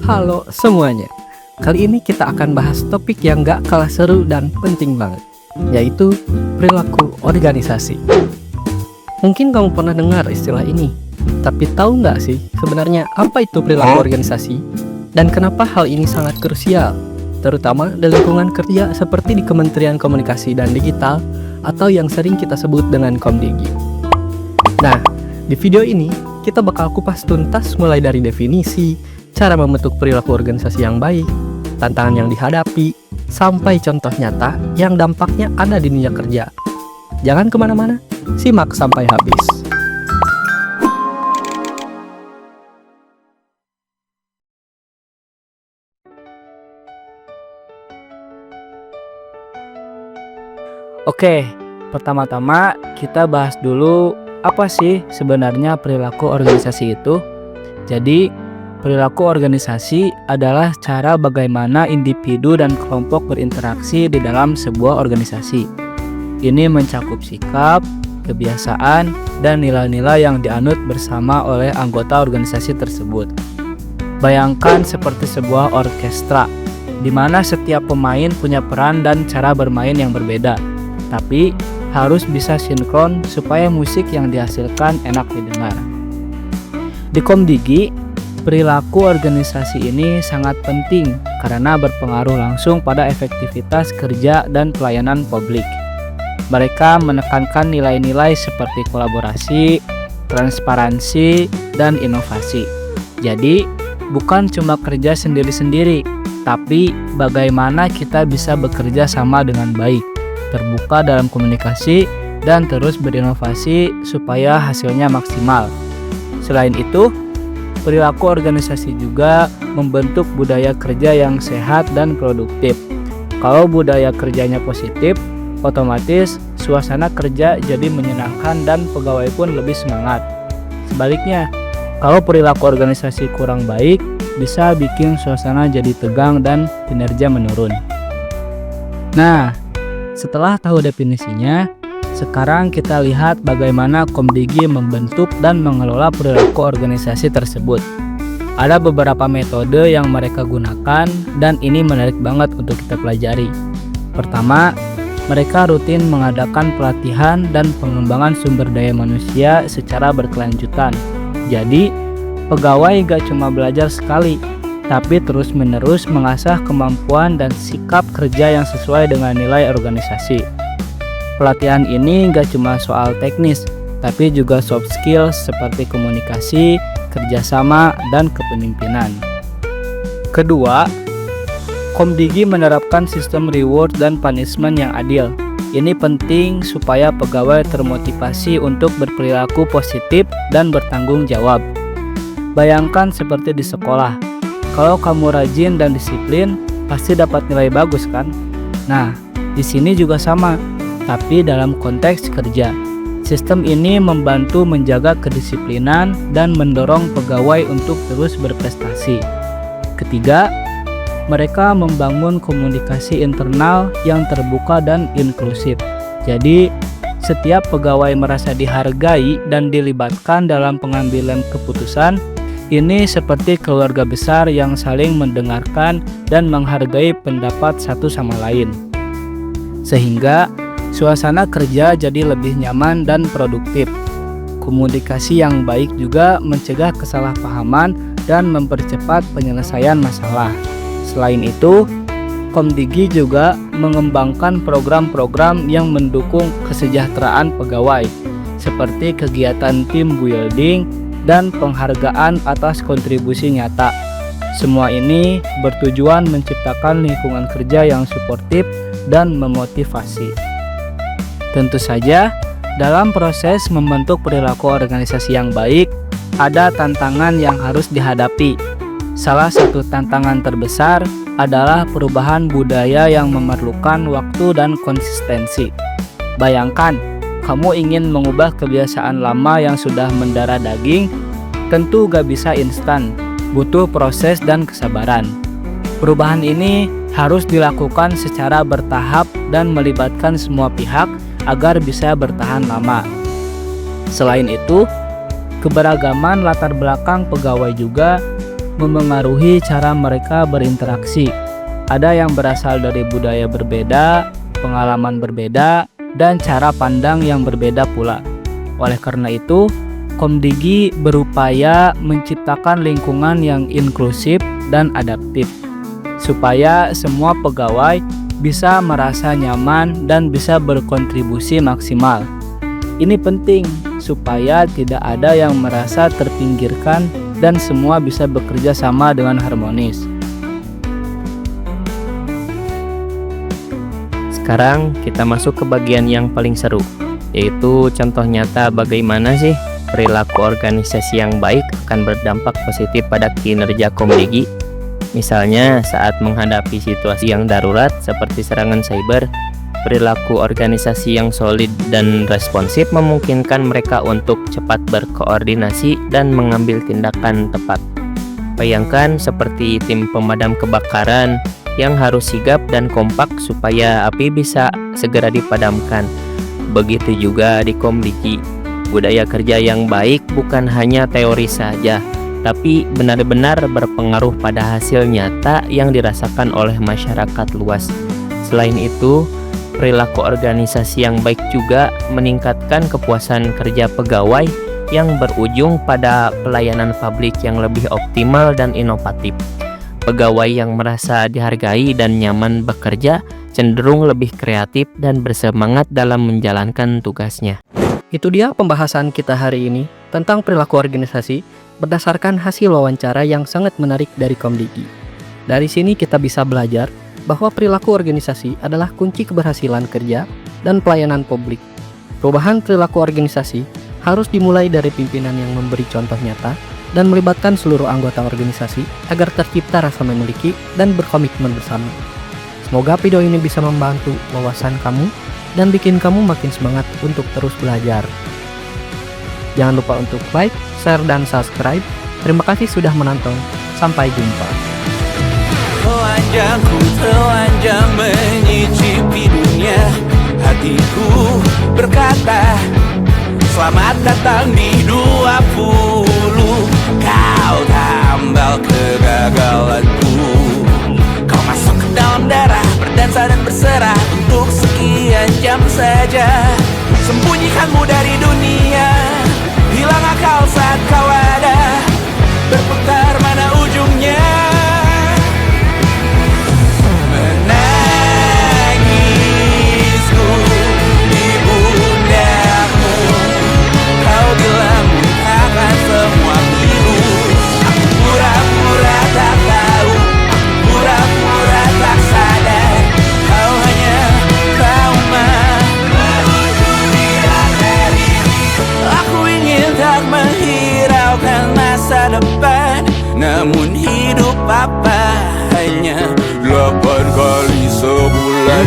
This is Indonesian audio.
Halo semuanya. Kali ini kita akan bahas topik yang gak kalah seru dan penting banget, yaitu perilaku organisasi. Mungkin kamu pernah dengar istilah ini, tapi tahu nggak sih sebenarnya apa itu perilaku organisasi? Dan kenapa hal ini sangat krusial, terutama di lingkungan kerja seperti di Kementerian Komunikasi dan Digital atau yang sering kita sebut dengan Komdigi. Nah, di video ini kita bakal kupas tuntas mulai dari definisi, cara membentuk perilaku organisasi yang baik, tantangan yang dihadapi, sampai contoh nyata yang dampaknya ada di dunia kerja. Jangan kemana-mana, simak sampai habis. Oke, pertama-tama kita bahas dulu apa sih sebenarnya perilaku organisasi itu. Jadi, perilaku organisasi adalah cara bagaimana individu dan kelompok berinteraksi di dalam sebuah organisasi. Ini mencakup sikap, kebiasaan, dan nilai-nilai yang dianut bersama oleh anggota organisasi tersebut. Bayangkan seperti sebuah orkestra, di mana setiap pemain punya peran dan cara bermain yang berbeda, tapi harus bisa sinkron supaya musik yang dihasilkan enak didengar. Di Komdigi, perilaku organisasi ini sangat penting karena berpengaruh langsung pada efektivitas kerja dan pelayanan publik. Mereka menekankan nilai-nilai seperti kolaborasi, transparansi, dan inovasi. Jadi, bukan cuma kerja sendiri-sendiri, tapi bagaimana kita bisa bekerja sama dengan baik, terbuka dalam komunikasi, dan terus berinovasi supaya hasilnya maksimal. Selain itu, perilaku organisasi juga membentuk budaya kerja yang sehat dan produktif. Kalau budaya kerjanya positif, otomatis suasana kerja jadi menyenangkan dan pegawai pun lebih semangat. Sebaliknya, kalau perilaku organisasi kurang baik, bisa bikin suasana jadi tegang dan kinerja menurun. Nah, setelah tahu definisinya, sekarang kita lihat bagaimana Komdigi membentuk dan mengelola perilaku organisasi tersebut. Ada beberapa metode yang mereka gunakan dan ini menarik banget untuk kita pelajari. Pertama, mereka rutin mengadakan pelatihan dan pengembangan sumber daya manusia secara berkelanjutan. Jadi, pegawai gak cuma belajar sekali, tapi terus-menerus mengasah kemampuan dan sikap kerja yang sesuai dengan nilai organisasi. Pelatihan ini gak cuma soal teknis, tapi juga soft skills seperti komunikasi, kerjasama, dan kepemimpinan. Kedua, Komdigi menerapkan sistem reward dan punishment yang adil. Ini penting supaya pegawai termotivasi untuk berperilaku positif dan bertanggung jawab. Bayangkan seperti di sekolah, kalau kamu rajin dan disiplin, pasti dapat nilai bagus kan? Nah, di sini juga sama, tapi dalam konteks kerja. Sistem ini membantu menjaga kedisiplinan dan mendorong pegawai untuk terus berprestasi. Ketiga, mereka membangun komunikasi internal yang terbuka dan inklusif. Jadi, setiap pegawai merasa dihargai dan dilibatkan dalam pengambilan keputusan. Ini seperti keluarga besar yang saling mendengarkan dan menghargai pendapat satu sama lain. Sehingga suasana kerja jadi lebih nyaman dan produktif. Komunikasi yang baik juga mencegah kesalahpahaman dan mempercepat penyelesaian masalah. Selain itu, Komdigi juga mengembangkan program-program yang mendukung kesejahteraan pegawai, seperti kegiatan team building dan penghargaan atas kontribusi nyata. Semua ini bertujuan menciptakan lingkungan kerja yang suportif dan memotivasi. Tentu saja, dalam proses membentuk perilaku organisasi yang baik, ada tantangan yang harus dihadapi. Salah satu tantangan terbesar adalah perubahan budaya yang memerlukan waktu dan konsistensi. Bayangkan, kamu ingin mengubah kebiasaan lama yang sudah mendarah daging, tentu gak bisa instan, butuh proses dan kesabaran. Perubahan ini harus dilakukan secara bertahap dan melibatkan semua pihak agar bisa bertahan lama. Selain itu, keberagaman latar belakang pegawai juga memengaruhi cara mereka berinteraksi. Ada yang berasal dari budaya berbeda, pengalaman berbeda, dan cara pandang yang berbeda pula. Oleh karena itu, Komdigi berupaya menciptakan lingkungan yang inklusif dan adaptif, supaya semua pegawai bisa merasa nyaman dan bisa berkontribusi maksimal. Ini penting supaya tidak ada yang merasa terpinggirkan dan semua bisa bekerja sama dengan harmonis. Sekarang kita masuk ke bagian yang paling seru, yaitu contoh nyata bagaimana sih perilaku organisasi yang baik akan berdampak positif pada kinerja Komdigi. Misalnya saat menghadapi situasi yang darurat seperti serangan cyber, perilaku organisasi yang solid dan responsif memungkinkan mereka untuk cepat berkoordinasi dan mengambil tindakan tepat. Bayangkan seperti tim pemadam kebakaran yang harus sigap dan kompak supaya api bisa segera dipadamkan. Begitu juga di Komdigi, budaya kerja yang baik bukan hanya teori saja, tapi benar-benar berpengaruh pada hasil nyata yang dirasakan oleh masyarakat luas. Selain itu, perilaku organisasi yang baik juga meningkatkan kepuasan kerja pegawai yang berujung pada pelayanan publik yang lebih optimal dan inovatif. Pegawai yang merasa dihargai dan nyaman bekerja cenderung lebih kreatif dan bersemangat dalam menjalankan tugasnya. Itu dia pembahasan kita hari ini tentang perilaku organisasi berdasarkan hasil wawancara yang sangat menarik dari Komdigi. Dari sini kita bisa belajar bahwa perilaku organisasi adalah kunci keberhasilan kerja dan pelayanan publik. Perubahan perilaku organisasi harus dimulai dari pimpinan yang memberi contoh nyata dan melibatkan seluruh anggota organisasi agar tercipta rasa memiliki dan berkomitmen bersama. Semoga video ini bisa membantu wawasan kamu dan bikin kamu makin semangat untuk terus belajar. Jangan lupa untuk like, share, dan subscribe. Terima kasih sudah menonton. Sampai jumpa. Telanjang ku telanjang menyicipi dunia, hatiku berkata selamat datang di 20. Kau tambal kegagalanku, kau masuk ke dalam darah, berdansa dan berserah untuk sekian jam saja. Sembunyikanmu dari dunia, hilang akal saat kau ada, berputar mana ujungnya. Menangisku di pundakmu, kau bilang akan semua biru. Aku pura-pura tak tahu, pura-pura tak sadar, kau hanya trauma. Aku ingin tak menghiraukan masa depan, namun hidup apa hanya 8 kali sebulan.